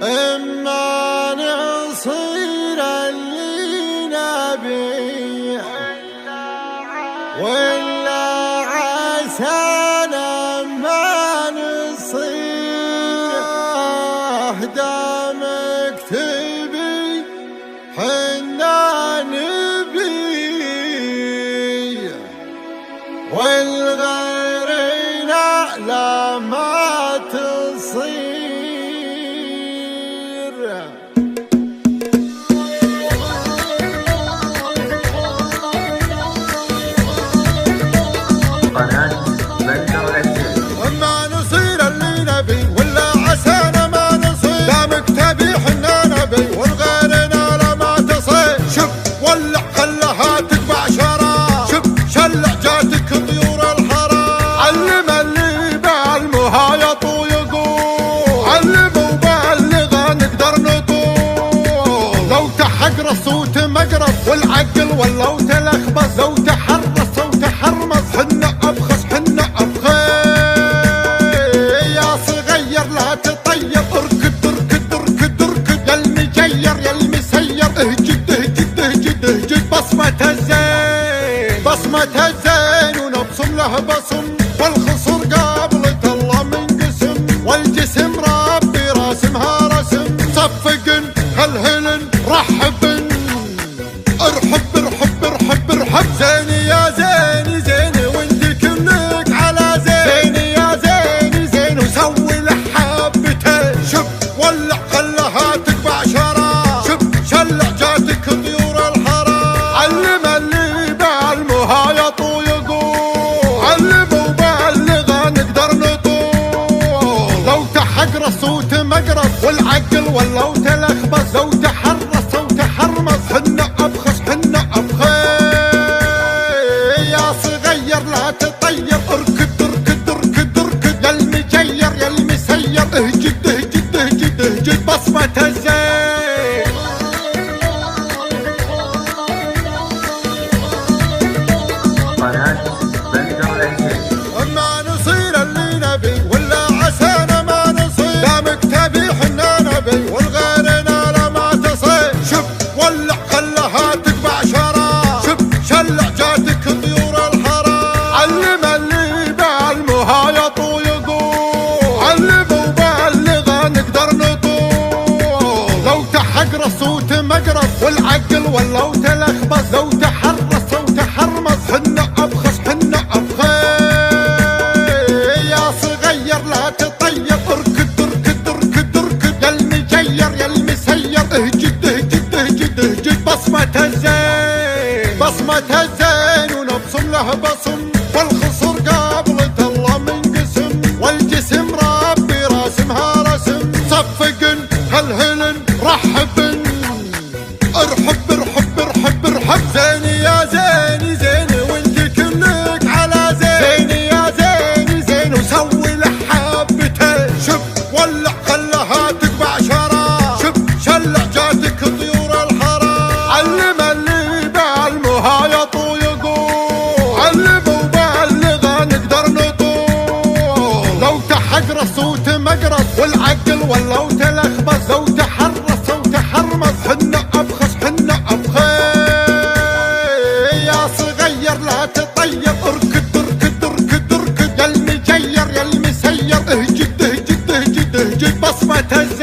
إما نصير اللي نبي ولا عسانا ما نصير دامك تبي حنا نبي والغيرنا لا ما تصير. اما نصير اللي نبي ولا عسانا ما نصير دامك تبي حنا نبي والغيرنا لا ما تصير. شوف ولع خلها تتبع شراب، شوف شلع جاتك طيور الحرام. علم اللي بالمهايط ويقول علموا بالغة نقدر نطول. لو تحقر الصوت مقرب والعقل ولو تلخبص، لو تحرص او تحرمص حنا ابخس حنا يا صغير لا تطير. اركض اركض اركض اركض يا المجير يا المسير. اهجد اهجد اهجد اهجد بصمة الزين بصمة الزين ونبصم له بصم. والخصر قابلة الله منقسم والجسم ربي راسمها رسم. صفقن هلهلن رحبن ارحب ارحب ارحب ارحب. زيني يا زيني زيني وانت كلك على زين. زيني يا زيني زين وسوي لحبتين. شوف ولع خلها تقبع شراب، شوف شلع جاتك طيور الحرام. علم اللي بالمهايط ويقول علموا بالغة نقدر نطول. لو تحقر الصوت مقرب والعقل ولو تلخبص، لو تحرص او تحرمص حنا ابخس حنا ابخس. يا صغير لا تطير اركض اركض اركض اركض يا المجير يا المسير. اهجد اهجد اهجد اهجد بصمة الزين. اما نصير اللي نبي ولا عسانا ما نصير دامك تبي حنا نبي والغيرنا لا ما تصير. شوف ولع خلها تقبع شراب، شوف شلع جاتك طيور الحرام. علم اللي بالمهايط ويقول علموا بالغة نقدر نطول. لو تحقر الصوت مقرب والعقل ولو تلخبص، لو تحرص او تحرمص حنا ابخس حنا ابخس. يا صغير لا تطير اركض اركض اركض اركض يا المجير يا المسير. اهجد اهجد اهجد اهجد بصمة الزين بصمة الزين ونبصم له بصم. والخصر قابلة الله منقسم والجسم ربي راسمها رسم. صفقن هلهلن رحبن ارحب ارحب ارحب ارحب. زيني يا زيني زيني وانت كلك على زين. زيني يا زيني زين وسوي لحبتين. شوف ولع خلها تقبع شراب، شوف شلع جاتك طيور الحرام. علم اللي بالمهايط ويقول علموا بالغة نقدر نطول. لو تحقر الصوت مقرب والعقل ولو تلخبص، لو تحرص او تحرمص حنا ابخس حنا ابخس. يا صغير لا تطير اركض اركض اركض اركض يا المجير يا المسير. اهجد اهجد اهجد اهجد بصمة الزين.